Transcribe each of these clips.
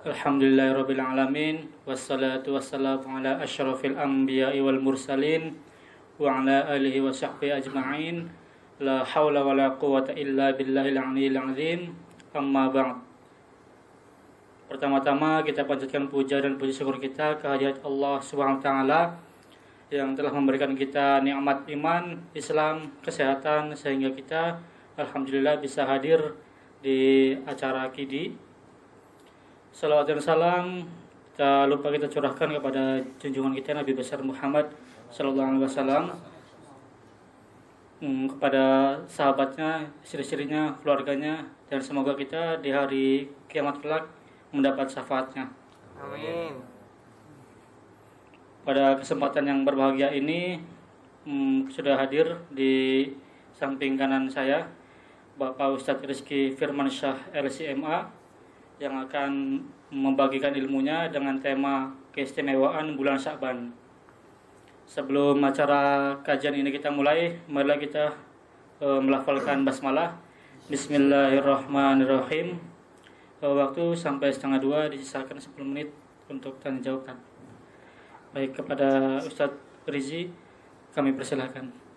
Alhamdulillahirabbil alamin wassalatu wassalamu ala asyrafil anbiya'i wal mursalin wa ala alihi wa sahbihi ajma'in. La haula wala quwwata illa billahil aliyyil azim. Amma ba'd. Pertama-tama kita panjatkan puja dan puji syukur kita kehadirat Allah Subhanahu wa taala yang telah memberikan kita nikmat iman, Islam, kesehatan sehingga kita alhamdulillah bisa hadir di acara KIDI. Salawat dan salam tak lupa kita curahkan kepada junjungan kita Nabi besar Muhammad sallallahu alaihi wasallam, kepada sahabatnya, istri-istrinya, keluarganya, dan semoga kita di hari kiamat kelak mendapat syafaatnya. Amin. Pada kesempatan yang berbahagia ini sudah hadir di samping kanan saya Bapak Ustadz Rizky Firmansyah LCMA yang akan membagikan ilmunya dengan tema keistimewaan bulan Sya'ban. Sebelum acara kajian ini kita mulai, marilah kita melafalkan basmalah. Bismillahirrahmanirrahim. Waktu sampai 1:30, disisakan 10 menit untuk tanya jawab. Baik, kepada Ustadz Rizi kami persilahkan.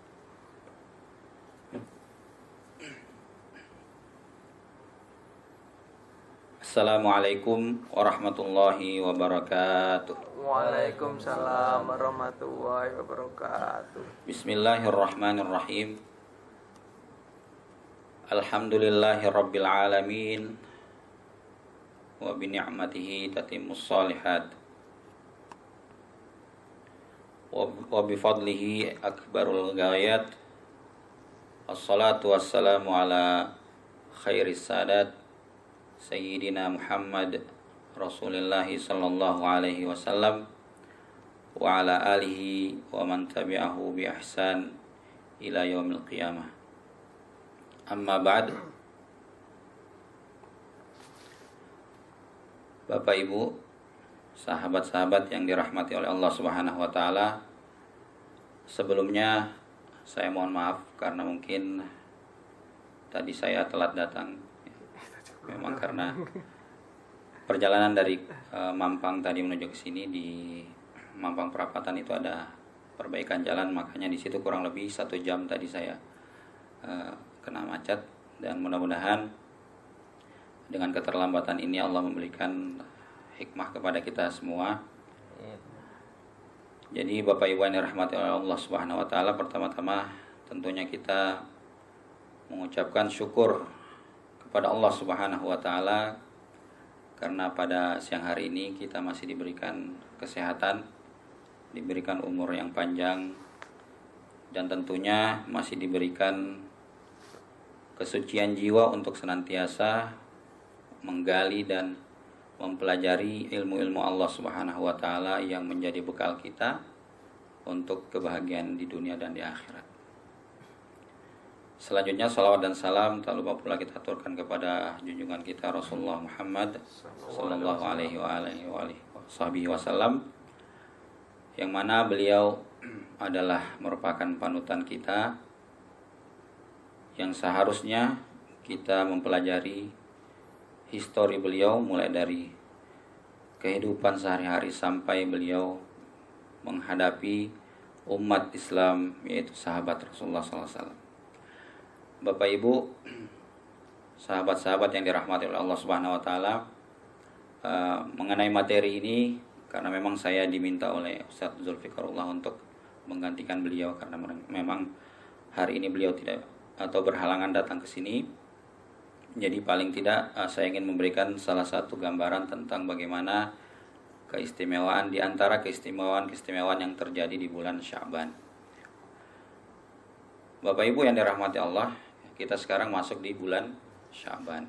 Assalamualaikum warahmatullahi wabarakatuh. Waalaikumsalam warahmatullahi wabarakatuh. Bismillahirrahmanirrahim. Alhamdulillahi rabbil alamin. Wa bini'matihi tatimmus shalihat. Wa bifadlihi akbarul ghayat. Assalatu wassalamu ala khairis sadat Sayyidina Muhammad Rasulillahi sallallahu alaihi wasallam wa ala alihi wa man tabi'ahu bi ihsan ila yaumil qiyamah. Amma ba'd. Bapak Ibu, sahabat-sahabat yang dirahmati oleh Allah Subhanahu wa taala, sebelumnya saya mohon maaf karena mungkin tadi saya telat datang. Memang karena perjalanan dari Mampang tadi menuju ke sini, di Mampang Perapatan itu ada perbaikan jalan, makanya di situ kurang lebih 1 jam tadi saya kena macet. Dan mudah-mudahan dengan keterlambatan ini Allah memberikan hikmah kepada kita semua. Jadi Bapak Ibu yang dirahmati oleh Allah Subhanahu wa taala, pertama-tama tentunya kita mengucapkan syukur kepada Allah Subhanahu wa taala karena pada siang hari ini kita masih diberikan kesehatan, diberikan umur yang panjang, dan tentunya masih diberikan kesucian jiwa untuk senantiasa menggali dan mempelajari ilmu-ilmu Allah Subhanahu wa taala yang menjadi bekal kita untuk kebahagiaan di dunia dan di akhirat. Selanjutnya salawat dan salam tak lupa pula kita aturkan kepada junjungan kita Rasulullah Muhammad sallallahu alaihi wasallam, yang mana beliau adalah merupakan panutan kita yang seharusnya kita mempelajari histori beliau mulai dari kehidupan sehari-hari sampai beliau menghadapi umat Islam, yaitu sahabat Rasulullah sallallahu alaihi wasallam. Bapak Ibu, sahabat-sahabat yang dirahmati oleh Allah Subhanahu wa taala, mengenai materi ini karena memang saya diminta oleh Ustadz Zulfikarullah untuk menggantikan beliau karena memang hari ini beliau tidak atau berhalangan datang ke sini. Jadi paling tidak saya ingin memberikan salah satu gambaran tentang bagaimana keistimewaan di antara keistimewaan yang terjadi di bulan Sya'ban. Bapak Ibu yang dirahmati Allah, kita sekarang masuk di bulan Sya'ban.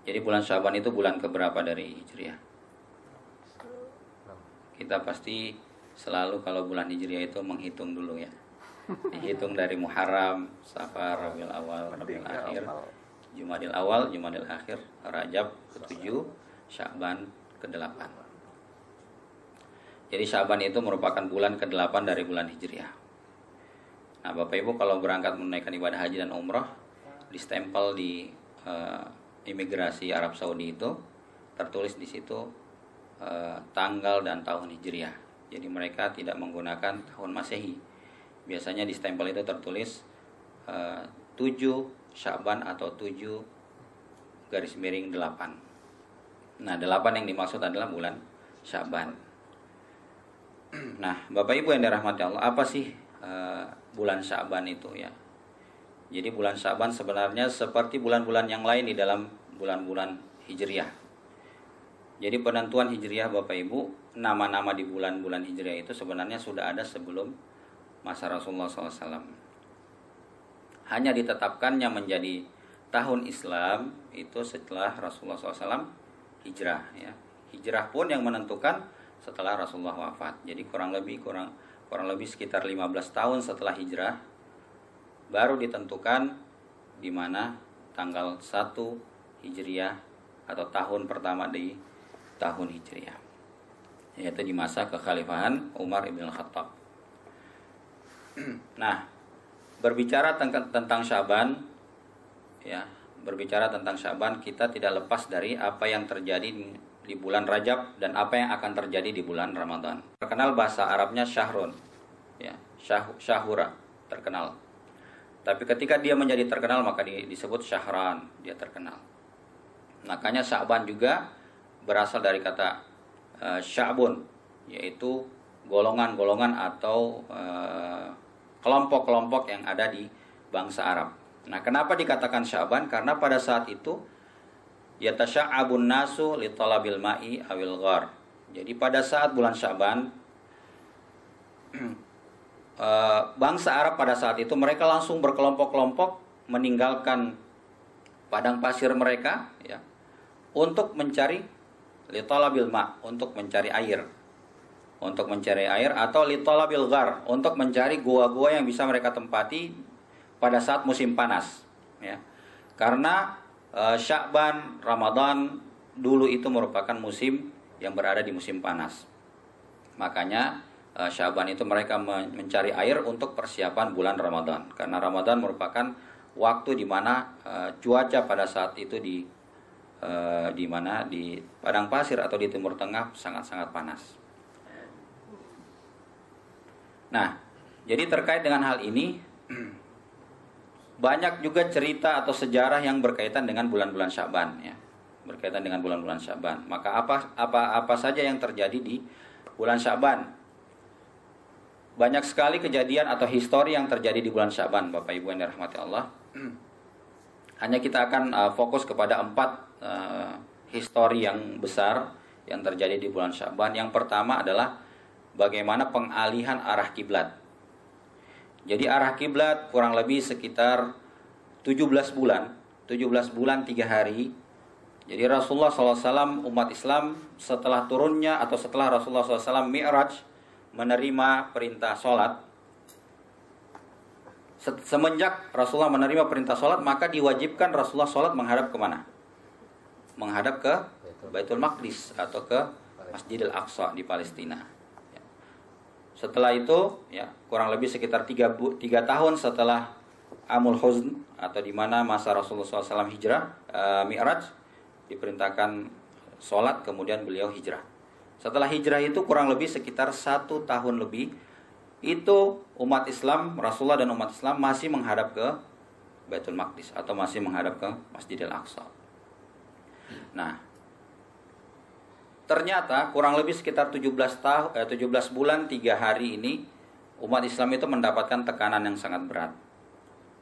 Jadi bulan Sya'ban itu bulan keberapa dari Hijriah? Kita pasti selalu kalau bulan Hijriah itu menghitung dulu ya. Dihitung dari Muharram, Safar, Rabiul Awal, Rabiul Akhir, Jumadil Awal, Jumadil Akhir, Rajab ke-7, Sya'ban ke-8. Jadi Sya'ban itu merupakan bulan ke-8 dari bulan Hijriah. Nah, Bapak Ibu kalau berangkat menunaikan ibadah haji dan umrah, di stempel di imigrasi Arab Saudi itu tertulis di situ tanggal dan tahun Hijriah. Jadi mereka tidak menggunakan tahun Masehi. Biasanya di stempel itu tertulis 7 Sya'ban atau 7 garis miring 8. Nah, 8 yang dimaksud adalah bulan Sya'ban. Nah, Bapak Ibu yang dirahmati Allah, apa sih bulan Sya'ban itu ya? Jadi bulan Sya'ban sebenarnya seperti bulan-bulan yang lain di dalam bulan-bulan Hijriah. Jadi penentuan Hijriah Bapak Ibu, nama-nama di bulan-bulan Hijriah itu sebenarnya sudah ada sebelum masa Rasulullah SAW. Hanya ditetapkannya menjadi tahun Islam itu setelah Rasulullah SAW hijrah ya. Hijrah pun yang menentukan setelah Rasulullah wafat. Jadi kurang lebih sekitar 15 tahun setelah hijrah baru ditentukan di mana tanggal 1 Hijriah atau tahun pertama di tahun Hijriah, yaitu di masa kekhalifahan Umar ibn Khattab. Nah, berbicara tentang Sya'ban ya, berbicara tentang Sya'ban kita tidak lepas dari apa yang terjadi di bulan Rajab dan apa yang akan terjadi di bulan Ramadan. Terkenal bahasa Arabnya syahrun ya, syahura, terkenal. Tapi ketika dia menjadi terkenal maka disebut syahran, dia terkenal. Makanya Sya'ban juga berasal dari kata sya'bun, yaitu golongan-golongan atau kelompok-kelompok yang ada di bangsa Arab. Nah, kenapa dikatakan Sya'ban? Karena pada saat itu yatasya'abun nasu li talabil ma'i awil ghar. Jadi pada saat bulan Sya'ban bangsa Arab pada saat itu mereka langsung berkelompok-kelompok meninggalkan padang pasir mereka ya, untuk mencari li talabil ma', untuk mencari air. Untuk mencari air atau li talabil ghar, untuk mencari gua-gua yang bisa mereka tempati pada saat musim panas ya. Karena Sya'ban, Ramadan dulu itu merupakan musim yang berada di musim panas. Makanya Sya'ban itu mereka mencari air untuk persiapan bulan Ramadan. Karena Ramadan merupakan waktu di mana cuaca pada saat itu di mana di padang pasir atau di Timur Tengah sangat-sangat panas. Nah, jadi terkait dengan hal ini banyak juga cerita atau sejarah yang berkaitan dengan bulan-bulan Sya'ban ya. Berkaitan dengan bulan-bulan Sya'ban. Maka apa saja yang terjadi di bulan Sya'ban? Banyak sekali kejadian atau histori yang terjadi di bulan Sya'ban, Bapak Ibu yang dirahmati Allah. Hanya kita akan fokus kepada 4 histori yang besar yang terjadi di bulan Sya'ban. Yang pertama adalah bagaimana pengalihan arah kiblat. Jadi arah kiblat kurang lebih sekitar 17 bulan 3 hari. Jadi Rasulullah SAW, umat Islam setelah turunnya atau setelah Rasulullah SAW Mi'raj menerima perintah sholat. Semenjak Rasulullah menerima perintah sholat, maka diwajibkan Rasulullah sholat menghadap kemana? Menghadap ke Baitul Maqdis atau ke Masjidil Aqsa di Palestina. Setelah itu, ya kurang lebih sekitar 3 tahun setelah Amul Huzn atau di mana masa Rasulullah SAW hijrah, Mi'raj, diperintahkan sholat, kemudian beliau hijrah. Setelah hijrah itu kurang lebih sekitar 1 tahun lebih, itu umat Islam, Rasulullah dan umat Islam masih menghadap ke Baitul Maqdis atau masih menghadap ke Masjidil Aqsa. Nah, ternyata kurang lebih sekitar 17 bulan 3 hari ini umat Islam itu mendapatkan tekanan yang sangat berat.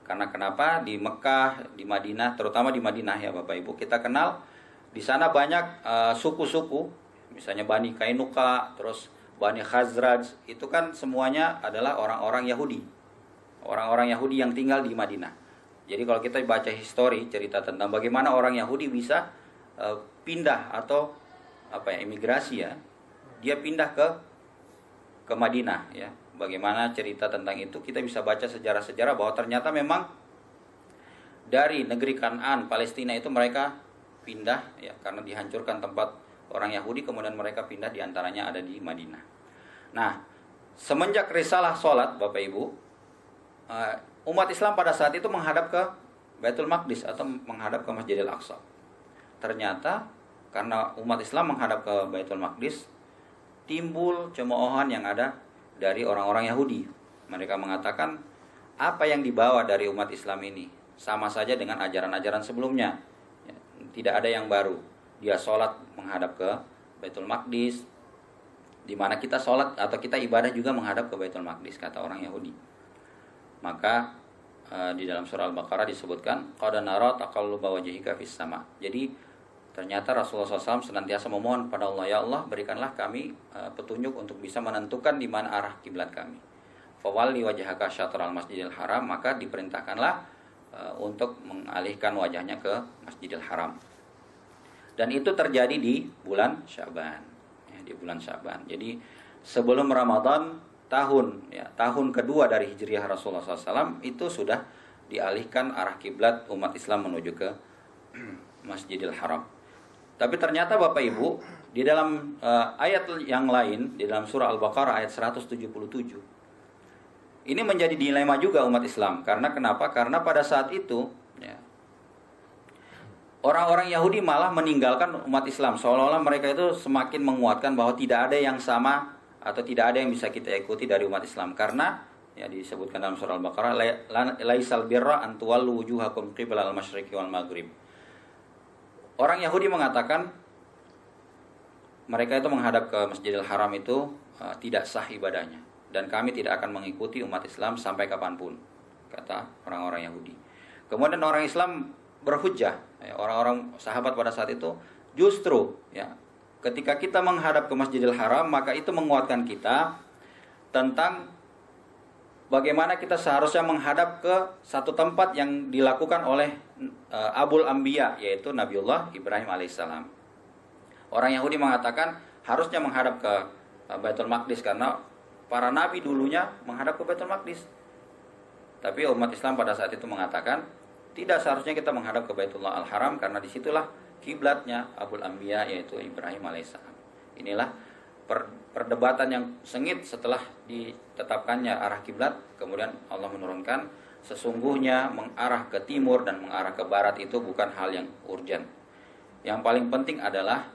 Karena kenapa? Di Mekah, di Madinah, terutama di Madinah ya Bapak Ibu, kita kenal di sana banyak suku-suku. Misalnya Bani Kainuka, terus Bani Khazraj, itu kan semuanya adalah orang-orang Yahudi. Orang-orang Yahudi yang tinggal di Madinah. Jadi kalau kita baca histori, cerita tentang bagaimana orang Yahudi bisa pindah atau imigrasi ya. Dia pindah ke Madinah ya. Bagaimana cerita tentang itu, kita bisa baca sejarah-sejarah bahwa ternyata memang dari negeri Kanaan, Palestina itu mereka pindah ya karena dihancurkan tempat orang Yahudi, kemudian mereka pindah, diantaranya ada di Madinah. Nah, semenjak risalah sholat, Bapak Ibu, umat Islam pada saat itu menghadap ke Baitul Maqdis atau menghadap ke Masjidil Aqsa. Ternyata karena umat Islam menghadap ke Baitul Maqdis, timbul cemoohan yang ada dari orang-orang Yahudi. Mereka mengatakan, apa yang dibawa dari umat Islam ini sama saja dengan ajaran-ajaran sebelumnya. Ya, tidak ada yang baru. Dia sholat menghadap ke Baitul Maqdis, di mana kita sholat atau kita ibadah juga menghadap ke Baitul Maqdis, kata orang Yahudi. Maka di dalam surah Al-Baqarah disebutkan, qad nara taqalluba wajhika fis sama. Jadi ternyata Rasulullah SAW senantiasa memohon pada Allah, ya Allah, berikanlah kami petunjuk untuk bisa menentukan di mana arah kiblat kami. Fawalli wajhaka syatral masjidil haram, maka diperintahkanlah untuk mengalihkan wajahnya ke Masjidil Haram. Dan itu terjadi di bulan Sya'ban. Ya, di bulan Sya'ban. Jadi sebelum Ramadan tahun kedua dari Hijriah Rasulullah SAW itu sudah dialihkan arah kiblat umat Islam menuju ke Masjidil Haram. Tapi ternyata Bapak Ibu, di dalam ayat yang lain, di dalam surah Al-Baqarah ayat 177, ini menjadi dilema juga umat Islam. Karena kenapa? Karena pada saat itu ya, orang-orang Yahudi malah meninggalkan umat Islam. Seolah-olah mereka itu semakin menguatkan bahwa tidak ada yang sama atau tidak ada yang bisa kita ikuti dari umat Islam. Karena ya disebutkan dalam surah Al-Baqarah, laisal birra an tuwallu wujuhakum qiblal masyriqi wal maghrib. Orang Yahudi mengatakan mereka itu menghadap ke Masjidil Haram itu tidak sah ibadahnya, dan kami tidak akan mengikuti umat Islam sampai kapanpun, kata orang-orang Yahudi. Kemudian orang Islam berhujjah, ya, orang-orang sahabat pada saat itu, justru ya, ketika kita menghadap ke Masjidil Haram, maka itu menguatkan kita tentang bagaimana kita seharusnya menghadap ke satu tempat yang dilakukan oleh Abul Anbiya, yaitu Nabiullah Ibrahim alaihissalam. Orang Yahudi mengatakan harusnya menghadap ke Baitul Maqdis karena para nabi dulunya menghadap ke Baitul Maqdis. Tapi umat Islam pada saat itu mengatakan tidak, seharusnya kita menghadap ke Baitullah Al-Haram karena disitulah kiblatnya Abul Anbiya, yaitu Ibrahim alaihissalam. Inilah perdebatan yang sengit setelah ditetapkannya arah kiblat. Kemudian Allah menurunkan, sesungguhnya mengarah ke timur dan mengarah ke barat itu bukan hal yang urgent. Yang paling penting adalah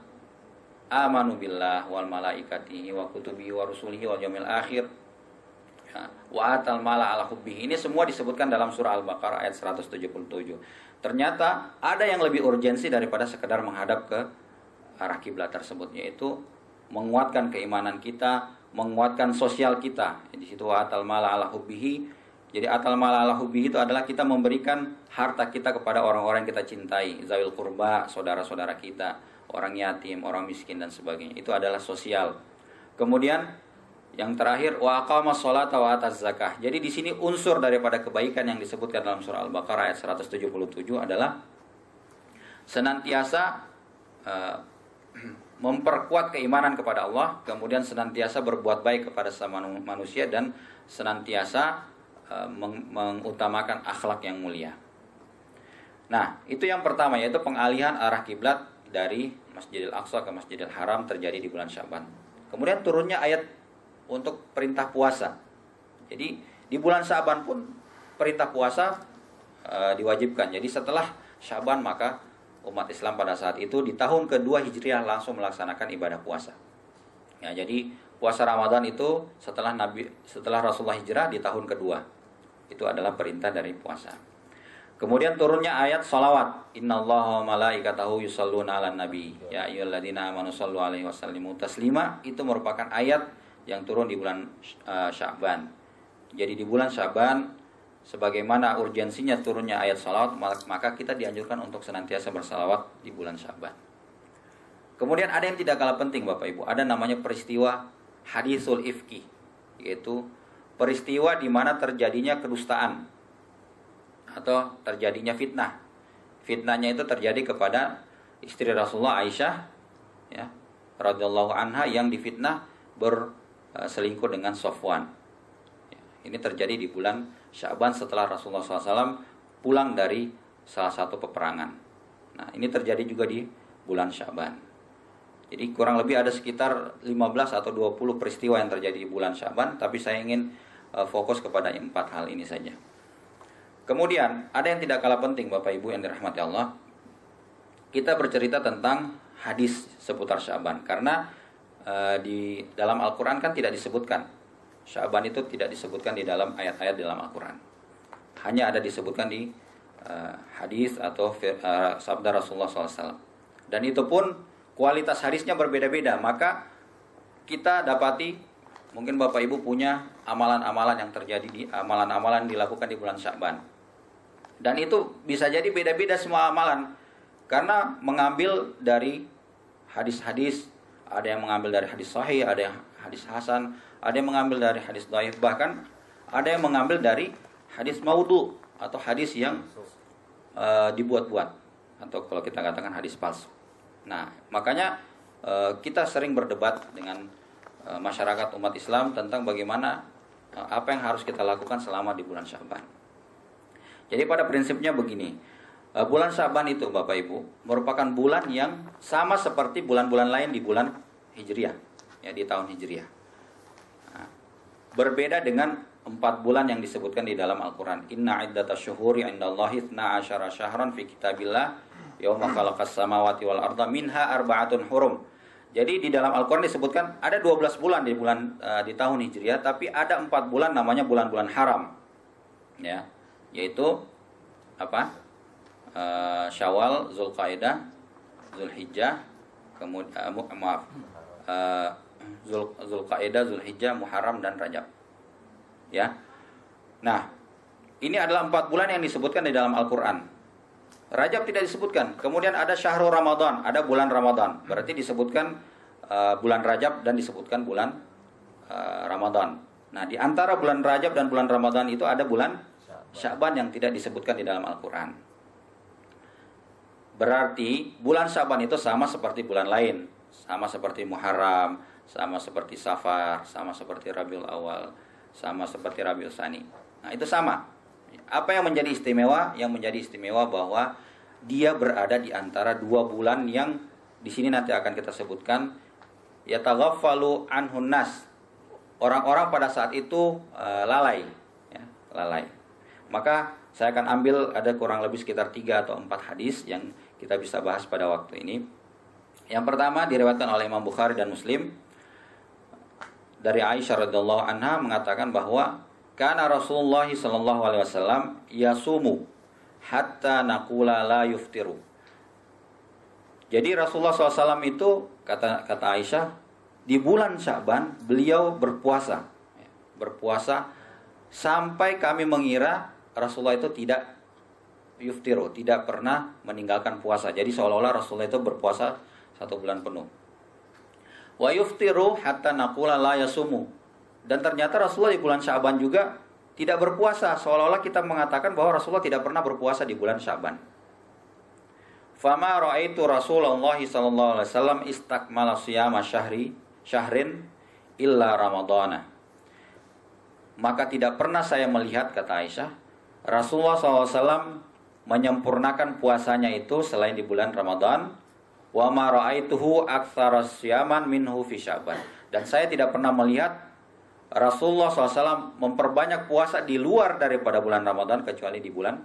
amanu billah wal malaikatihi wa kutubihi wa rusulihi wal yaumil akhir wa atal mala ala hubbihi. Ini semua disebutkan dalam surah Al-Baqarah ayat 177. Ternyata ada yang lebih urgensi daripada sekedar menghadap ke arah kiblat tersebut, yaitu menguatkan keimanan kita, menguatkan sosial kita. Di situ wa atal mala ala hubbihi. Jadi atal mala ala hubbihi itu adalah kita memberikan harta kita kepada orang-orang yang kita cintai, zawil qurba, saudara-saudara kita, orang yatim, orang miskin dan sebagainya. Itu adalah sosial. Kemudian yang terakhir, wa aqamas sholata wa ataz zakah. Jadi di sini unsur daripada kebaikan yang disebutkan dalam surah Al-Baqarah ayat 177 adalah senantiasa memperkuat keimanan kepada Allah, kemudian senantiasa berbuat baik kepada sesama manusia, dan senantiasa mengutamakan akhlak yang mulia. Nah, itu yang pertama, yaitu pengalihan arah kiblat dari Masjidil Aqsa ke Masjidil Haram terjadi di bulan Sya'ban. Kemudian turunnya ayat untuk perintah puasa. Jadi di bulan Sya'ban pun perintah puasa diwajibkan. Jadi setelah Sya'ban maka umat Islam pada saat itu di tahun kedua Hijriah langsung melaksanakan ibadah puasa. Ya, jadi puasa Ramadan itu setelah Rasulullah hijrah di tahun kedua. Itu adalah perintah dari puasa. Kemudian turunnya ayat salawat. Innallaha wa malaikatahu yusholluna 'alan nabi. Ya ayyuhalladzina amanu shollu 'alaihi wasallimu taslima. Itu merupakan ayat yang turun di bulan Sya'ban. Jadi di bulan Sya'ban, sebagaimana urgensinya turunnya ayat salawat, maka kita dianjurkan untuk senantiasa bersalawat di bulan Sya'ban. Kemudian ada yang tidak kalah penting Bapak Ibu, ada namanya peristiwa hadisul ifki, yaitu peristiwa di mana terjadinya kedustaan atau terjadinya fitnah. Fitnahnya itu terjadi kepada istri Rasulullah Aisyah, ya, radhiyallahu anha, yang difitnah berselingkuh dengan Sofwan. Ini terjadi di bulan Sya'ban setelah Rasulullah SAW pulang dari salah satu peperangan. Nah, ini terjadi juga di bulan Sya'ban. Jadi kurang lebih ada sekitar 15 atau 20 peristiwa yang terjadi di bulan Sya'ban, tapi saya ingin fokus kepada 4 hal ini saja. Kemudian ada yang tidak kalah penting Bapak Ibu yang dirahmati Allah. Kita bercerita tentang hadis seputar Sya'ban, karena di dalam Al-Quran kan tidak disebutkan Sya'ban, itu tidak disebutkan di dalam ayat-ayat dalam Al-Quran, hanya ada disebutkan di hadis atau sabda Rasulullah SAW. Dan itu pun kualitas hadisnya berbeda-beda. Maka kita dapati, mungkin Bapak Ibu punya amalan-amalan yang terjadi di amalan-amalan dilakukan di bulan Sya'ban, dan itu bisa jadi beda-beda semua amalan, karena mengambil dari hadis-hadis. Ada yang mengambil dari hadis sahih, ada yang hadis hasan, ada yang mengambil dari hadis dhaif, bahkan ada yang mengambil dari hadis maudhu atau hadis yang dibuat-buat, atau kalau kita katakan hadis palsu. Nah, makanya kita sering berdebat dengan masyarakat umat Islam tentang bagaimana apa yang harus kita lakukan selama di bulan Sya'ban. Jadi pada prinsipnya begini, bulan Sya'ban itu Bapak Ibu merupakan bulan yang sama seperti bulan-bulan lain di bulan Hijriah, ya, di tahun Hijriah. Nah, berbeda dengan 4 bulan yang disebutkan di dalam Al-Quran. Inna iddatash syuhuri indallahi 12 syahran fi kitabillah yauma khalaqas samawati wal arda minha arba'atun hurum. Jadi di dalam Al-Quran disebutkan ada 12 bulan di tahun Hijriah, tapi ada 4 bulan namanya bulan-bulan haram, ya, yaitu apa? Syawal, Zulqa'dah, Zulhijjah, kemudian Zulqa'dah, Zulhijjah, Muharram dan Rajab. Ya. Nah, ini adalah 4 bulan yang disebutkan di dalam Al-Quran. Rajab tidak disebutkan. Kemudian ada Syahrul Ramadan, ada bulan Ramadan. Berarti disebutkan bulan Rajab dan disebutkan bulan Ramadan. Nah, di antara bulan Rajab dan bulan Ramadan itu ada bulan Sya'ban yang tidak disebutkan di dalam Al-Quran. Berarti bulan Sya'ban itu sama seperti bulan lain, sama seperti Muharram, sama seperti Safar, sama seperti Rabiul Awal, sama seperti Rabiul Tsani. Nah, itu sama. Apa yang menjadi istimewa? Yang menjadi istimewa bahwa dia berada di antara 2 bulan yang di sini nanti akan kita sebutkan, yataghaffalu anhun nas. Orang-orang pada saat itu lalai, ya, lalai. Maka saya akan ambil ada kurang lebih sekitar 3 atau 4 hadis yang kita bisa bahas pada waktu ini. Yang pertama diriwayatkan oleh Imam Bukhari dan Muslim dari Aisyah radhiyallahu anha mengatakan bahwa kana Rasulullah sallallahu alaihi wasallam yasumu hatta naqula la yuftiru. Jadi Rasulullah SAW itu kata Aisyah di bulan Sya'ban beliau berpuasa sampai kami mengira Rasulullah itu tidak yuftiru, tidak pernah meninggalkan puasa. Jadi seolah-olah Rasulullah itu berpuasa 1 bulan penuh. Wa yuftiru hatta naqula la yasumu. Dan ternyata Rasulullah di bulan Sya'ban juga tidak berpuasa, seolah-olah kita mengatakan bahwa Rasulullah tidak pernah berpuasa di bulan Sya'ban. Fama ra'aitu Rasulullah sallallahu alaihi wasallam istakmala siyama syahrin illa ramadhana. Maka tidak pernah saya melihat, kata Aisyah, Rasulullah SAW menyempurnakan puasanya itu selain di bulan Ramadan. Wa ma ra'aituhu aktsara siyaman minhu fi Sya'ban. Dan saya tidak pernah melihat Rasulullah SAW memperbanyak puasa di luar daripada bulan Ramadan kecuali di bulan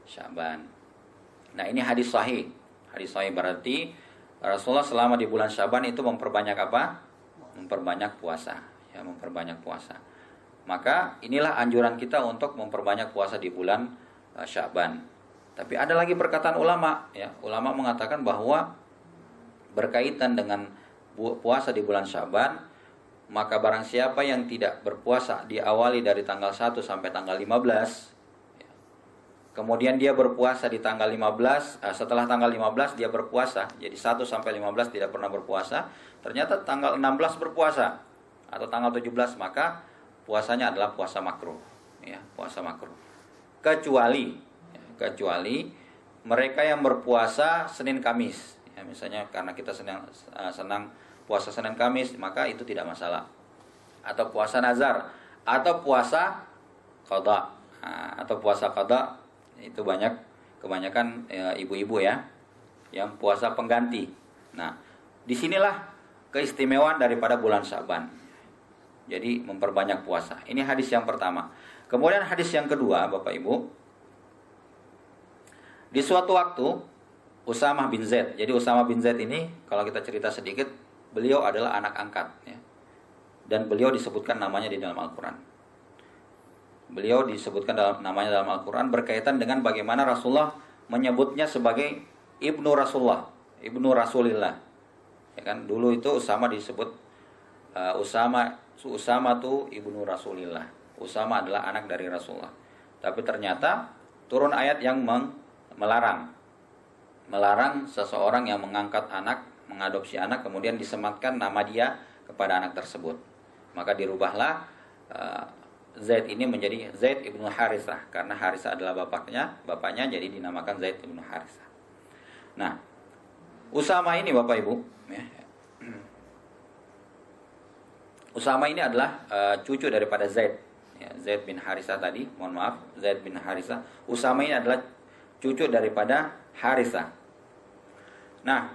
Sya'ban. Nah, ini hadis sahih. Hadis sahih berarti Rasulullah selama di bulan Sya'ban itu memperbanyak apa? Memperbanyak puasa, ya, memperbanyak puasa. Maka inilah anjuran kita untuk memperbanyak puasa di bulan Sya'ban. Tapi ada lagi perkataan ulama, ya. Ulama mengatakan bahwa berkaitan dengan puasa di bulan Sya'ban, maka barang siapa yang tidak berpuasa diawali dari tanggal 1 sampai tanggal 15, kemudian dia berpuasa di tanggal 15, setelah tanggal 15 dia berpuasa, jadi 1 sampai 15 tidak pernah berpuasa, ternyata tanggal 16 berpuasa atau tanggal 17, maka puasanya adalah puasa makruh, ya, puasa makruh. Kecuali mereka yang berpuasa Senin Kamis, ya, misalnya karena kita senang puasa Senin Kamis, maka itu tidak masalah. Atau puasa nazar, atau puasa qada. Atau puasa qada itu kebanyakan ibu-ibu, ya, yang puasa pengganti. Nah, disinilah keistimewaan daripada bulan Sya'ban. Jadi memperbanyak puasa. Ini hadis yang pertama. Kemudian hadis yang kedua, Bapak Ibu. Di suatu waktu Usamah bin Zaid. Jadi Usamah bin Zaid ini kalau kita cerita sedikit, beliau adalah anak angkat ya. Dan beliau disebutkan namanya di dalam Al-Qur'an. Beliau disebutkan namanya dalam Al-Qur'an berkaitan dengan bagaimana Rasulullah menyebutnya sebagai Ibnu Rasulullah, Ibnu Rasulillah. Ya kan? Dulu itu Usama disebut Usama tuh Ibnu Rasulillah. Usama adalah anak dari Rasulullah. Tapi ternyata turun ayat yang melarang seseorang yang mengangkat anak, mengadopsi anak, kemudian disematkan nama dia kepada anak tersebut. Maka dirubahlah Zaid ini menjadi Zaid ibnu Harithah, karena Harithah adalah bapaknya jadi dinamakan Zaid ibnu Harithah. Nah, Usama ini Bapak Ibu, ya, Usama ini adalah cucu daripada Zaid, ya, Zaid bin Harithah tadi, mohon maaf, Zaid bin Harithah. Usama ini adalah cucu daripada Harithah. Nah,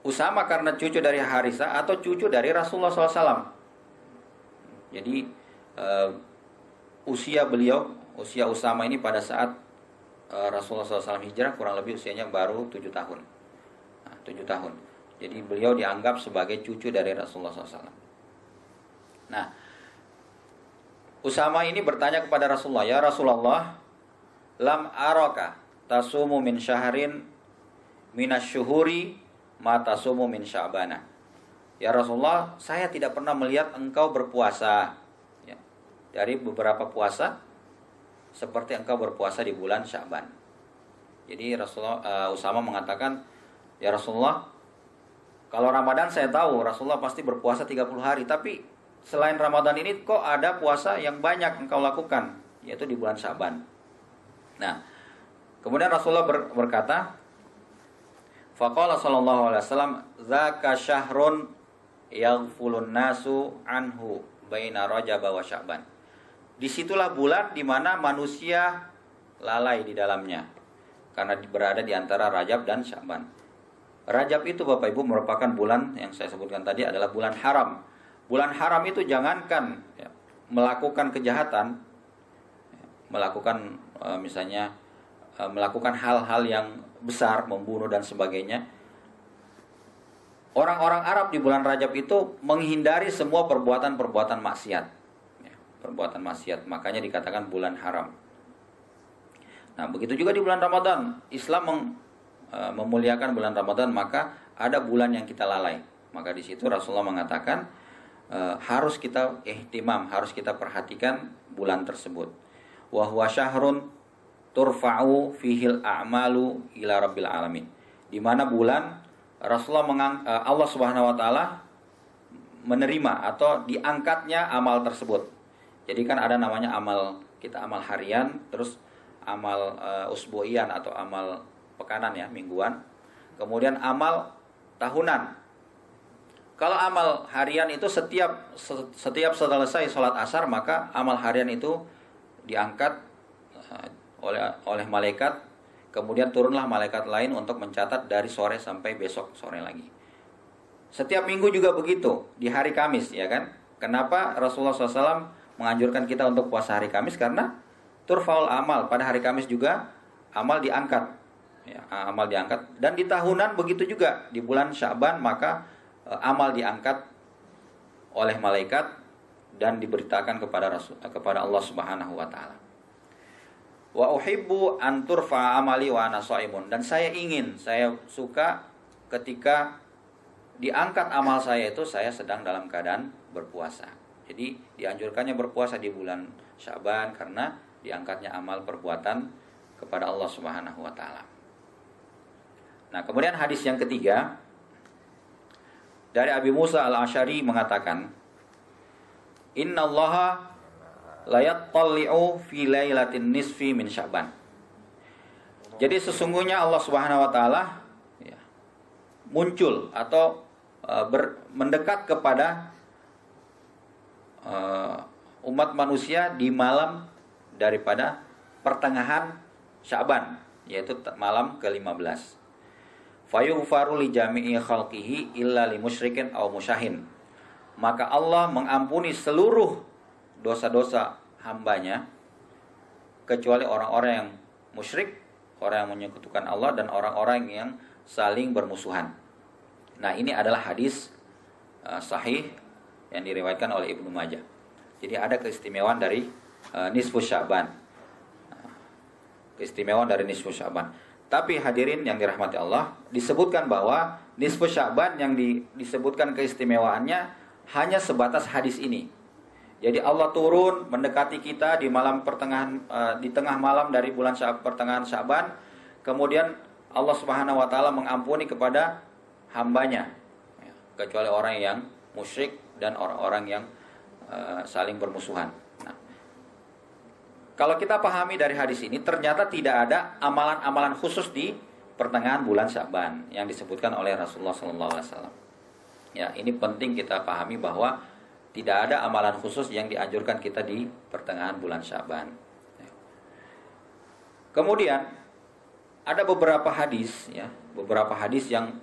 Usama karena cucu dari Harithah atau cucu dari Rasulullah SAW. Jadi usia Usama ini pada saat Rasulullah SAW hijrah kurang lebih usianya baru 7 tahun. Nah, 7 tahun. Jadi beliau dianggap sebagai cucu dari Rasulullah SAW. Nah, Usama ini bertanya kepada Rasulullah, "Ya Rasulullah, lam araka tasumu min syahrin minasyuhuri ma tasumu min sya'bana." Ya Rasulullah, saya tidak pernah melihat engkau berpuasa ya, dari beberapa puasa seperti engkau berpuasa di bulan Sya'ban. Jadi Usama mengatakan, "Ya Rasulullah, kalau Ramadan saya tahu Rasulullah pasti berpuasa 30 hari, tapi selain Ramadan ini kok ada puasa yang banyak engkau lakukan, yaitu di bulan Sya'ban." Nah, kemudian Rasulullah berkata, faqala sallallahu alaihi wasallam, "Dzaka syahrun yaghfulun nasu anhu baina Rajab wa Sya'ban." Disitulah bulan di mana manusia lalai di dalamnya, karena berada di antara Rajab dan Sya'ban. Rajab itu Bapak Ibu merupakan bulan yang saya sebutkan tadi adalah bulan haram. Bulan haram itu jangankan ya, melakukan kejahatan, melakukan misalnya melakukan hal-hal yang besar, membunuh dan sebagainya. Orang-orang Arab di bulan Rajab itu menghindari semua perbuatan-perbuatan maksiat. Ya, perbuatan maksiat, makanya dikatakan bulan haram. Nah, begitu juga di bulan Ramadan. Islam memuliakan bulan Ramadan, maka ada bulan yang kita lalai. Maka di situ Rasulullah mengatakan harus kita ihtimam, harus kita perhatikan bulan tersebut. Wa huwa syahrun turfa'u fihil a'malu ila rabbil alamin. Di mana bulan Rasulullah Allah Subhanahu wa taala menerima atau diangkatnya amal tersebut. Jadi kan ada namanya amal harian, terus amal usbu'ian atau amal pekanan ya, mingguan. Kemudian amal tahunan. Kalau amal harian itu setiap selesai sholat asar, maka amal harian itu diangkat oleh malaikat, kemudian turunlah malaikat lain untuk mencatat dari sore sampai besok sore lagi. Setiap minggu juga begitu, di hari Kamis ya kan. Kenapa Rasulullah SAW menganjurkan kita untuk puasa hari Kamis? Karena turfaul amal, pada hari Kamis juga amal diangkat ya, amal diangkat. Dan di tahunan begitu juga, di bulan Sya'ban maka amal diangkat oleh malaikat dan diberitakan kepada Allah Subhanahu wa taala. Wa uhibbu an turfa amali wa ana shaimun. Dan saya suka ketika diangkat amal saya itu saya sedang dalam keadaan berpuasa. Jadi dianjurkannya berpuasa di bulan Sya'ban karena diangkatnya amal perbuatan kepada Allah Subhanahu wa taala. Nah, kemudian hadis yang ketiga dari Abi Musa al-Asy'ari mengatakan, "Innallaha la yattali'u fi lailatin nisfi min Sya'ban." Jadi sesungguhnya Allah Subhanahu wa taala ya, muncul atau mendekat kepada umat manusia di malam daripada pertengahan Sya'ban, yaitu malam ke-15. Fayughfaru li jami'i khalqihi illa li musyrikin aw musyahin. Maka Allah mengampuni seluruh dosa-dosa hambanya kecuali orang-orang yang musyrik, orang yang menyekutukan Allah, dan orang-orang yang saling bermusuhan. Nah, ini adalah hadis sahih yang diriwayatkan oleh Ibnu Majah. Jadi ada keistimewaan dari nisfu Sya'ban. Keistimewaan dari nisfu Sya'ban. Tapi hadirin yang dirahmati Allah, disebutkan bahwa nisfu Sya'ban yang disebutkan keistimewaannya hanya sebatas hadis ini. Jadi Allah turun mendekati kita di malam pertengahan, di tengah malam dari bulan pertengahan Sya'ban. Kemudian Allah Subhanahu wa taala mengampuni kepada hambanya, kecuali orang yang musyrik dan orang-orang yang saling bermusuhan. Nah, kalau kita pahami dari hadis ini, ternyata tidak ada amalan-amalan khusus di pertengahan bulan Sya'ban yang disebutkan oleh Rasulullah SAW. Ya, ini penting kita pahami bahwa tidak ada amalan khusus yang dianjurkan kita di pertengahan bulan Sya'ban. Kemudian ada beberapa hadis, ya, beberapa hadis yang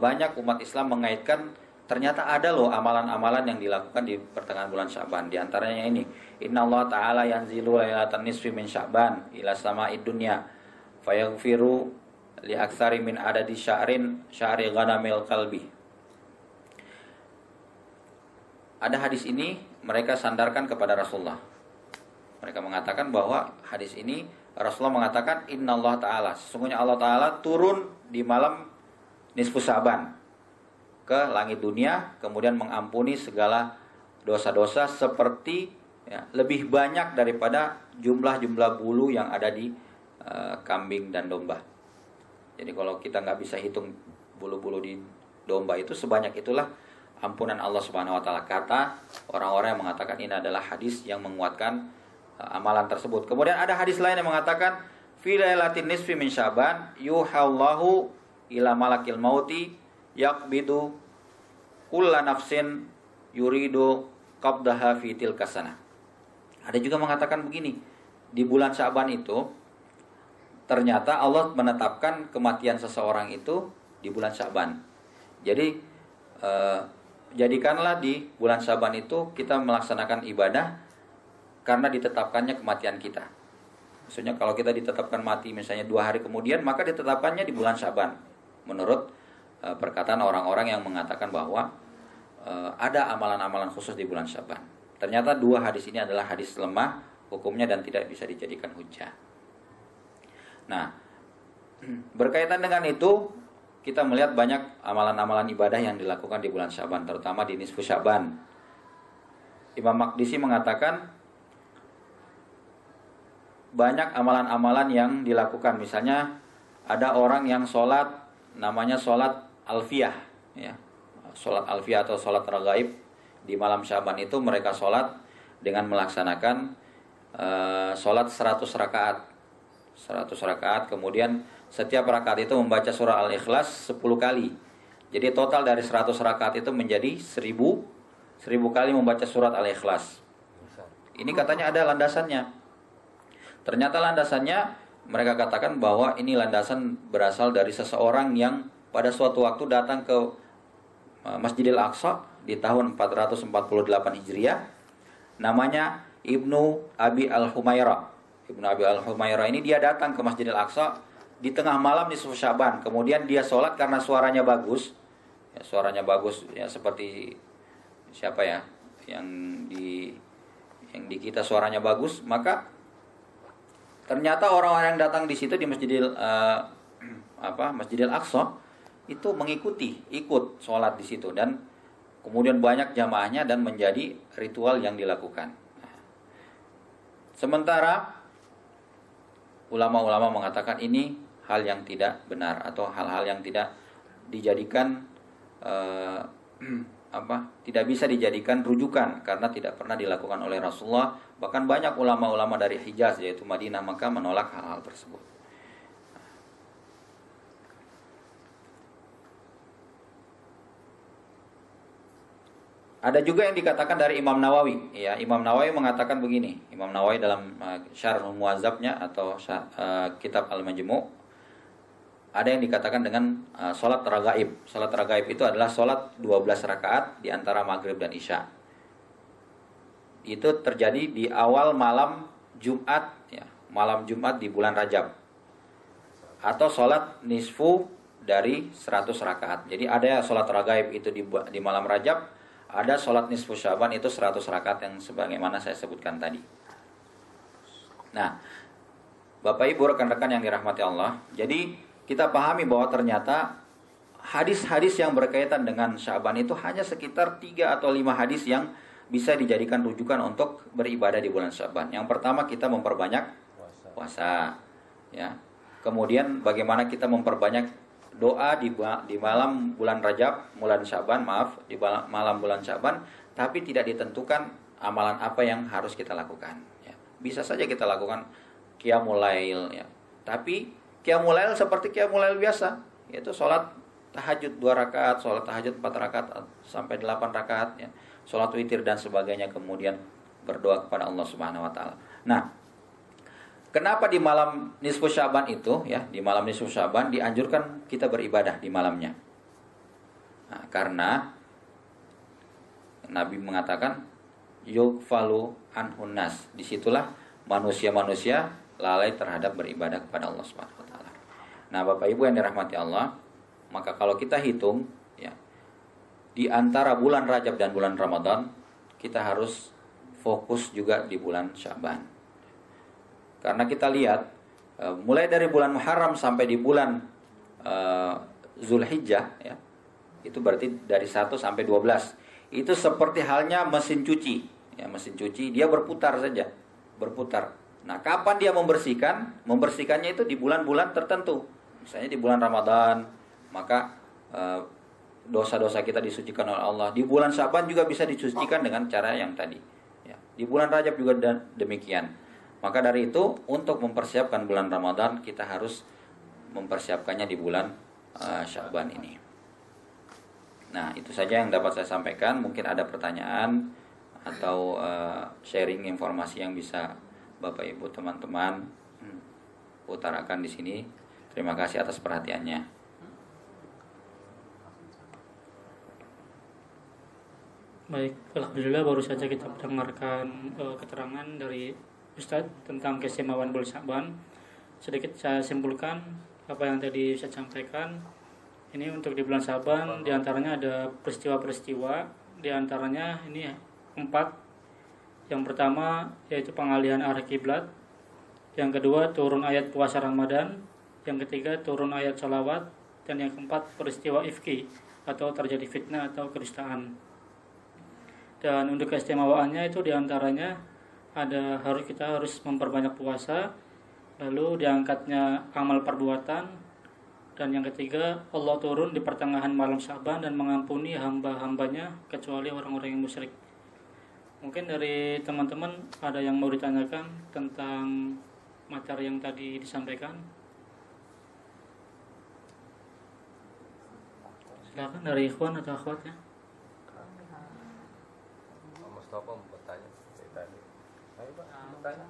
banyak umat Islam mengaitkan ternyata ada loh amalan-amalan yang dilakukan di pertengahan bulan Sya'ban. Di antaranya ini, Innallaha ta'ala yanzilu lailatan nisfi min Sya'ban ila sama'id dunya fayaghfiru li aktsari min adadi sya'ri ghanamil qalbi. Ada hadis ini mereka sandarkan kepada Rasulullah. Mereka mengatakan bahwa hadis ini Rasulullah mengatakan Innallaha ta'ala, sesungguhnya Allah ta'ala turun di malam nisfu Sya'ban ke langit dunia, kemudian mengampuni segala dosa-dosa seperti, ya, lebih banyak daripada jumlah-jumlah bulu yang ada di kambing dan domba. Jadi kalau kita nggak bisa hitung bulu-bulu di domba itu, sebanyak itulah ampunan Allah Subhanahu wa taala. Kata orang-orang yang mengatakan ini adalah hadis yang menguatkan amalan tersebut. Kemudian ada hadis lain yang mengatakan fi lailatin nisfi min Sya'ban yuhallahu ila malakil mauti yaqbidu kulla nafsin yuridu qabdaha fi tilka sanah. Ada juga mengatakan begini, di bulan Sya'ban itu ternyata Allah menetapkan kematian seseorang itu di bulan Sya'ban. Jadi jadikanlah di bulan Sya'ban itu kita melaksanakan ibadah karena ditetapkannya kematian kita. Maksudnya kalau kita ditetapkan mati misalnya 2 hari kemudian, maka ditetapkannya di bulan Sya'ban. Menurut perkataan orang-orang yang mengatakan bahwa ada amalan-amalan khusus di bulan Sya'ban. Ternyata 2 hadis ini adalah hadis lemah hukumnya dan tidak bisa dijadikan hujjah. Nah, berkaitan dengan itu, kita melihat banyak amalan-amalan ibadah yang dilakukan di bulan Sya'ban, terutama di nisfu Sya'ban. Imam Maqdisi mengatakan banyak amalan-amalan yang dilakukan. Misalnya ada orang yang sholat, namanya sholat alfiyah, ya. Sholat alfiyah atau sholat raghaib di malam Sya'ban itu mereka sholat dengan melaksanakan sholat 100 rakaat. 100 rakaat, kemudian setiap rakaat itu membaca surah Al-Ikhlas 10 kali. Jadi total dari 100 rakaat itu menjadi 1000 kali membaca surat Al-Ikhlas. Ini katanya ada landasannya. Ternyata landasannya mereka katakan bahwa ini landasan berasal dari seseorang yang pada suatu waktu datang ke Masjidil Aqsa di tahun 448 Hijriah. Namanya Ibnu Abi Al-Humairah. Ibnu Abi Al-Humairah ini dia datang ke Masjidil Aqsa di tengah malam nisfu Sya'ban. Kemudian dia sholat karena suaranya bagus. Ya, suaranya bagus ya, seperti siapa ya yang di kita suaranya bagus, maka ternyata orang-orang yang datang di situ di Masjidil Masjidil Aqsa itu ikut sholat di situ, dan kemudian banyak jamaahnya dan menjadi ritual yang dilakukan. Sementara ulama-ulama mengatakan ini hal yang tidak benar atau hal-hal yang tidak dijadikan tidak bisa dijadikan rujukan karena tidak pernah dilakukan oleh Rasulullah. Bahkan banyak ulama-ulama dari Hijaz yaitu Madinah Makkah menolak hal-hal tersebut. Ada juga yang dikatakan dari Imam Nawawi. Ya, Imam Nawawi mengatakan begini. Imam Nawawi dalam Syarh Muwazzabnya atau kitab Al-Majmu', ada yang dikatakan dengan sholat raghaib. Sholat raghaib itu adalah sholat 12 rakaat di antara maghrib dan isya. Itu terjadi di awal malam Jumat, ya, malam Jumat di bulan Rajab. atau sholat nisfu dari 100 rakaat. Jadi ada sholat ragaib itu di malam Rajab, ada sholat nisfu Syaban itu 100 rakaat yang sebagaimana saya sebutkan tadi. Nah, Bapak Ibu rekan-rekan yang dirahmati Allah, jadi kita pahami bahwa ternyata hadis-hadis yang berkaitan dengan Syaban itu hanya sekitar 3 atau 5 hadis yang bisa dijadikan rujukan untuk beribadah di bulan Syaban. Yang pertama, kita memperbanyak puasa, ya. Kemudian bagaimana kita memperbanyak doa di malam bulan Rajab, bulan Syaban, di malam bulan Syaban, tapi tidak ditentukan amalan apa yang harus kita lakukan, ya. Bisa saja kita lakukan qiyamul lail, ya. Tapi qiyamul lail seperti qiyamul lail biasa, yaitu sholat tahajud 2 rakaat, sholat tahajud 4 rakaat sampai 8 rakaat, ya. Sholat witir dan sebagainya, kemudian berdoa kepada Allah Subhanahu wa taala. Nah, kenapa di malam nisfu Syaban itu, ya, di malam nisfu Syaban dianjurkan kita beribadah di malamnya? Nah, karena Nabi mengatakan yughfalu anhun nas. Disitulah manusia-manusia lalai terhadap beribadah kepada Allah Subhanahu wa taala. Nah, Bapak Ibu yang dirahmati Allah, maka kalau kita hitung, ya, di antara bulan Rajab dan bulan Ramadan, kita harus fokus juga di bulan Syaban. Karena kita lihat mulai dari bulan Muharram sampai di bulan Zulhijjah, ya, itu berarti dari 1 sampai 12. Itu seperti halnya mesin cuci, ya, mesin cuci dia berputar saja, berputar. Nah, kapan dia membersihkan? Membersihkannya itu di bulan-bulan tertentu. Misalnya di bulan Ramadan, maka dosa-dosa kita disucikan oleh Allah. Di bulan Syaban juga bisa disucikan dengan cara yang tadi, ya. Di bulan Rajab juga demikian. Maka dari itu, untuk mempersiapkan bulan Ramadan, kita harus mempersiapkannya di bulan Syaban ini. Nah, itu saja yang dapat saya sampaikan. Mungkin ada pertanyaan atau sharing informasi yang bisa Bapak Ibu teman-teman utarakan di sini. Terima kasih atas perhatiannya. Baik, alhamdulillah baru saja kita mendengarkan keterangan dari Ustadz tentang keistimewaan bulan Syaban. Sedikit saya simpulkan apa yang tadi saya sampaikan. Ini untuk di bulan Syaban, diantaranya ada peristiwa-peristiwa, diantaranya ini 4. Yang pertama yaitu pengalihan arah kiblat. Yang kedua turun ayat puasa Ramadan. Yang ketiga turun ayat sholawat. Dan yang keempat peristiwa ifki atau terjadi fitnah atau kedustaan. Dan untuk keistimewaannya itu diantaranya kita harus memperbanyak puasa, lalu diangkatnya amal perbuatan, dan yang ketiga Allah turun di pertengahan malam Syaban dan mengampuni hamba-hambanya kecuali orang-orang yang musyrik. Mungkin dari teman-teman ada yang mau ditanyakan tentang materi yang tadi disampaikan? Silakan dari ikhwan atau akhwatnya. Mustafa mau bertanya dari tadi. Ayo Pak, bertanya.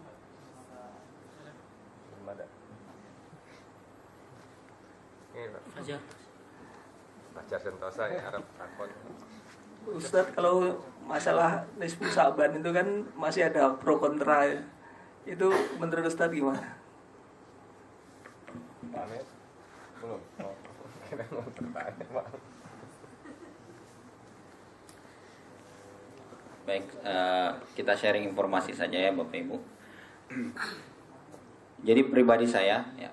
Belum ada. Ini Pak. Fajar. Fajar Sentosa ya, Arab takon. Ustadz, kalau masalah nisfu Syaban itu kan masih ada pro kontra ya. Itu menurut Ustadz gimana? Pamit? Belum. Oh, kira mau bertanya Pak. Baik, kita sharing informasi saja ya Bapak Ibu. Jadi pribadi saya, ya,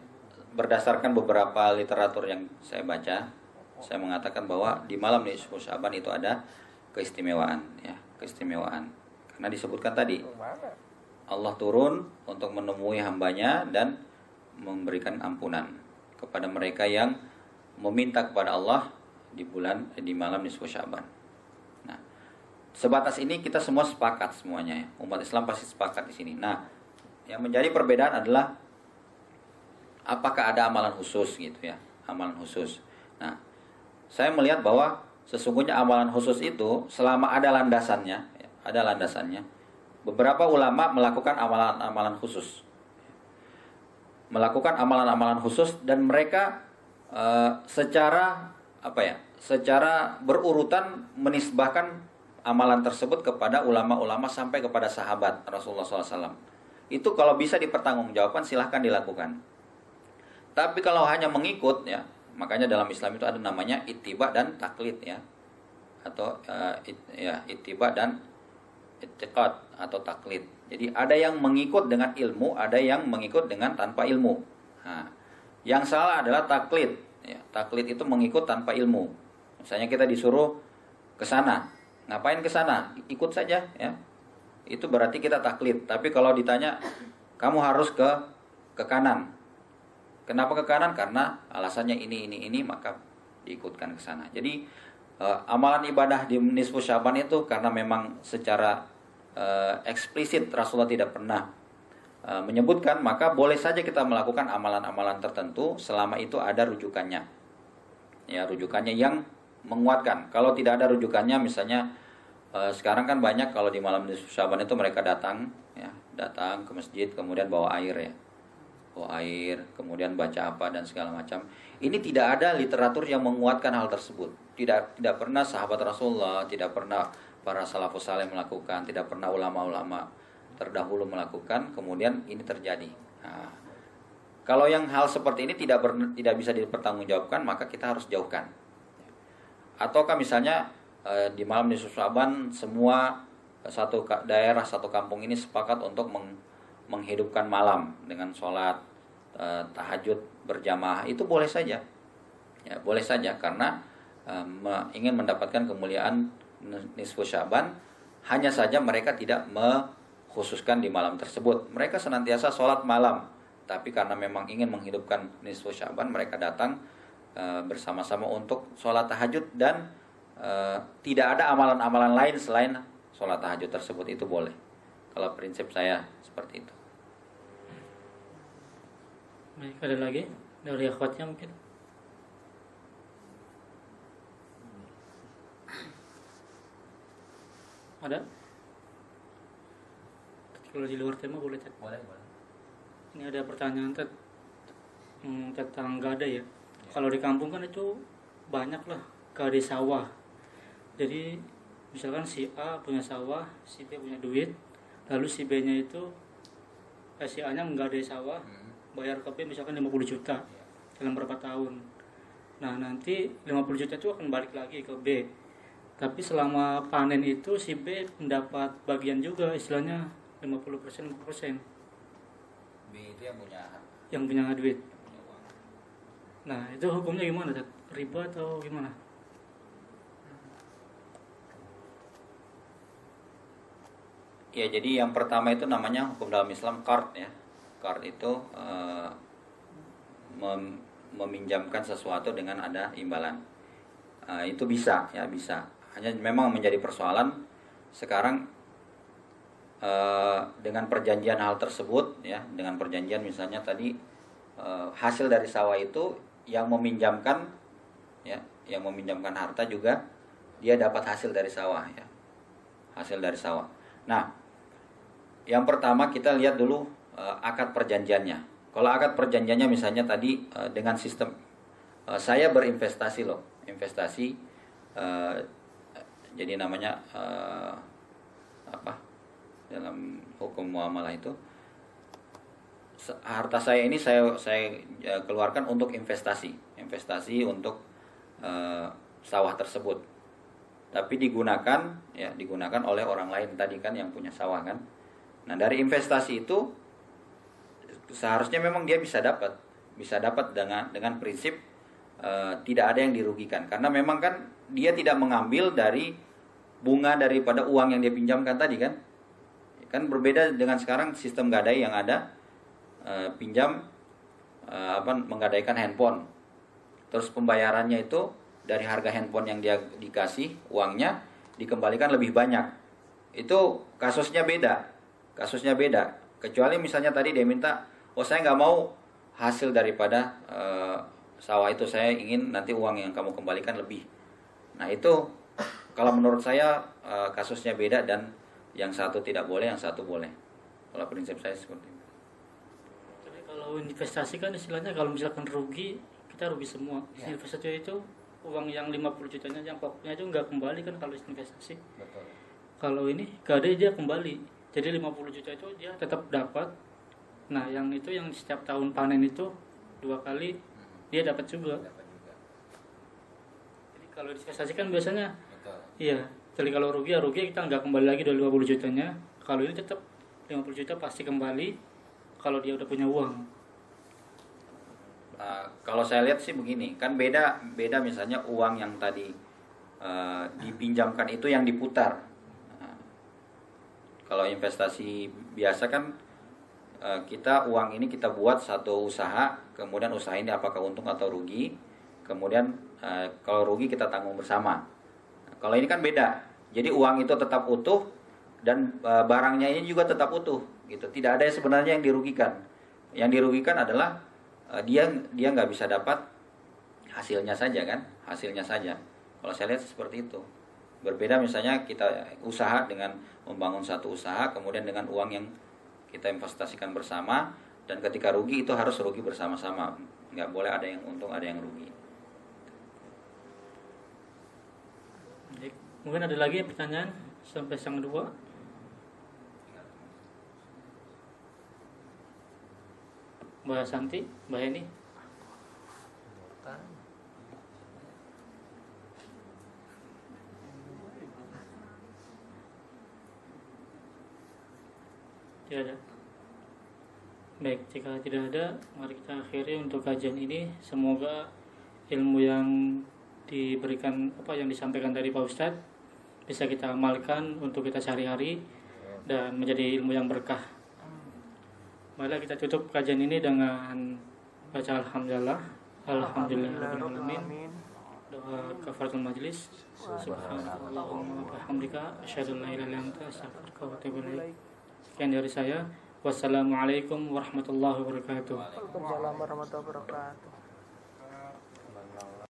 berdasarkan beberapa literatur yang saya baca, saya mengatakan bahwa di malam nisfu Syaban itu ada keistimewaan, ya, keistimewaan. Karena disebutkan tadi, Allah turun untuk menemui hambanya dan memberikan ampunan kepada mereka yang meminta kepada Allah di malam nisfu Syaban. Sebatas ini kita semua sepakat semuanya, ya. Umat Islam pasti sepakat di sini. Nah, yang menjadi perbedaan adalah apakah ada amalan khusus gitu ya, amalan khusus. Nah, saya melihat bahwa sesungguhnya amalan khusus itu selama ada landasannya, ya, ada landasannya. Beberapa ulama melakukan amalan-amalan khusus. Melakukan amalan-amalan khusus dan mereka secara berurutan menisbahkan amalan tersebut kepada ulama-ulama sampai kepada sahabat Rasulullah SAW. Itu kalau bisa dipertanggungjawabkan silahkan dilakukan. Tapi kalau hanya mengikut ya, makanya dalam Islam itu ada namanya ittiba dan taklid ya. Atau ittiba dan i'tiqad atau taklid. Jadi ada yang mengikut dengan ilmu, ada yang mengikut dengan tanpa ilmu. Nah, yang salah adalah taklid ya. Taklid itu mengikut tanpa ilmu. Misalnya kita disuruh ke sana. Ngapain ke sana? Ikut saja ya. Itu berarti kita taklid. Tapi kalau ditanya kamu harus ke kanan. Kenapa ke kanan? Karena alasannya ini, maka diikutkan ke sana. Jadi amalan ibadah di nisfu Syaban itu karena memang secara eksplisit Rasulullah tidak pernah menyebutkan, maka boleh saja kita melakukan amalan-amalan tertentu selama itu ada rujukannya. Ya, rujukannya yang menguatkan. Kalau tidak ada rujukannya, misalnya sekarang kan banyak kalau di malam nisfu Syaban itu mereka datang ke masjid kemudian bawa air ya. Kemudian baca apa dan segala macam. Ini tidak ada literatur yang menguatkan hal tersebut. Tidak pernah sahabat Rasulullah, tidak pernah para salafus saleh melakukan, tidak pernah ulama-ulama terdahulu melakukan, kemudian ini terjadi. Nah, kalau yang hal seperti ini tidak bisa dipertanggungjawabkan, maka kita harus jauhkan. Ataukah misalnya di malam nisfu Syaban semua satu daerah, satu kampung ini sepakat untuk menghidupkan malam dengan sholat tahajud berjamaah, itu boleh saja ya, boleh saja karena ingin mendapatkan kemuliaan nisfu Syaban. Hanya saja mereka tidak mengkhususkan di malam tersebut, mereka senantiasa sholat malam, tapi karena memang ingin menghidupkan nisfu Syaban, mereka datang bersama-sama untuk sholat tahajud dan tidak ada amalan-amalan lain selain sholat tahajud tersebut. Itu boleh. Kalau prinsip saya seperti itu. Baik, ada lagi dari akhwatnya mungkin? Ada? Kalau di luar tema boleh cek. Boleh. Ini ada pertanyaan tentang gade ya. Kalau di kampung kan itu banyak lah gade sawah. Jadi misalkan si A punya sawah, si B punya duit, lalu si B-nya itu si A-nya menggadai sawah, bayar ke B misalkan 50 juta dalam berapa tahun. Nah, nanti 50 juta itu akan balik lagi ke B. Tapi selama panen itu si B mendapat bagian juga, istilahnya 50%. B itu yang punya duit. Nah, itu hukumnya gimana? Riba atau gimana? Ya, jadi yang pertama itu namanya hukum dalam Islam qard ya. Qard itu meminjamkan sesuatu dengan ada imbalan. Itu bisa ya, bisa. Hanya memang menjadi persoalan sekarang dengan perjanjian hal tersebut ya, dengan perjanjian misalnya tadi hasil dari sawah itu yang meminjamkan ya, yang meminjamkan harta juga dia dapat hasil dari sawah ya. Hasil dari sawah. Nah, yang pertama kita lihat dulu akad perjanjiannya. Kalau akad perjanjiannya misalnya tadi dengan sistem saya berinvestasi loh, investasi jadi namanya dalam hukum muamalah itu harta saya ini saya keluarkan untuk investasi untuk sawah tersebut. Tapi digunakan oleh orang lain tadi kan yang punya sawah kan. Nah, dari investasi itu seharusnya memang dia bisa dapat dengan prinsip tidak ada yang dirugikan, karena memang kan dia tidak mengambil dari bunga daripada uang yang dia pinjamkan tadi kan. Kan berbeda dengan sekarang sistem gadai yang ada, pinjam menggadaikan handphone. Terus pembayarannya itu dari harga handphone yang dia dikasih uangnya dikembalikan lebih banyak. Itu kasusnya beda. Kecuali misalnya tadi dia minta, saya nggak mau hasil daripada sawah itu, saya ingin nanti uang yang kamu kembalikan lebih. Nah, itu kalau menurut saya kasusnya beda dan yang satu tidak boleh, yang satu boleh. Kalau prinsip saya seperti itu. Tapi kalau investasi kan istilahnya kalau misalkan rugi, kita rugi semua. Ya. Investasi itu uang yang 50 jutanya yang pokoknya itu nggak kembali kan kalau investasi. Betul. Kalau ini gadai dia kembali. Jadi 50 juta itu dia tetap dapat. Nah, yang itu yang setiap tahun panen itu 2 kali dia dapat juga. Dapat juga. Jadi kalau investasi kan biasanya Betul. iya, jadi kalau rugi ya rugi, kita nggak kembali lagi dari 50 jutanya. Kalau ini tetap 50 juta pasti kembali kalau dia udah punya uang. Kalau saya lihat sih begini, kan beda misalnya uang yang tadi dipinjamkan itu yang diputar. Nah, kalau investasi biasa kan kita uang ini kita buat satu usaha, kemudian usaha ini apakah untung atau rugi, kemudian kalau rugi kita tanggung bersama. Kalau ini kan beda, jadi uang itu tetap utuh dan barangnya ini juga tetap utuh, gitu. Tidak ada sebenarnya yang dirugikan. Yang dirugikan adalah dia nggak bisa dapat hasilnya saja kan, hasilnya saja. Kalau saya lihat seperti itu. Berbeda misalnya kita usaha dengan membangun satu usaha, kemudian dengan uang yang kita investasikan bersama, dan ketika rugi itu harus rugi bersama-sama. Nggak boleh ada yang untung, ada yang rugi. Baik. Mungkin ada lagi pertanyaan sampai yang kedua. Mbak Santi, Mbak Heni. Tidak ada. Baik, jika tidak ada, mari kita akhiri untuk kajian ini. Semoga ilmu yang diberikan, yang disampaikan dari Pak Ustadz bisa kita amalkan untuk kita sehari-hari dan menjadi ilmu yang berkah. Marilah kita tutup kajian ini dengan baca alhamdulillah, alhamdulillahirobbilalamin. Doa kafaratul majlis. Subhanallahumma wa bihamdika asyhadu an la ilaha illa anta astaghfiruka wa atubu ilaik. Sekian dari saya. Wassalamualaikum warahmatullahi wabarakatuh. Waalaikumsalam warahmatullahi wabarakatuh.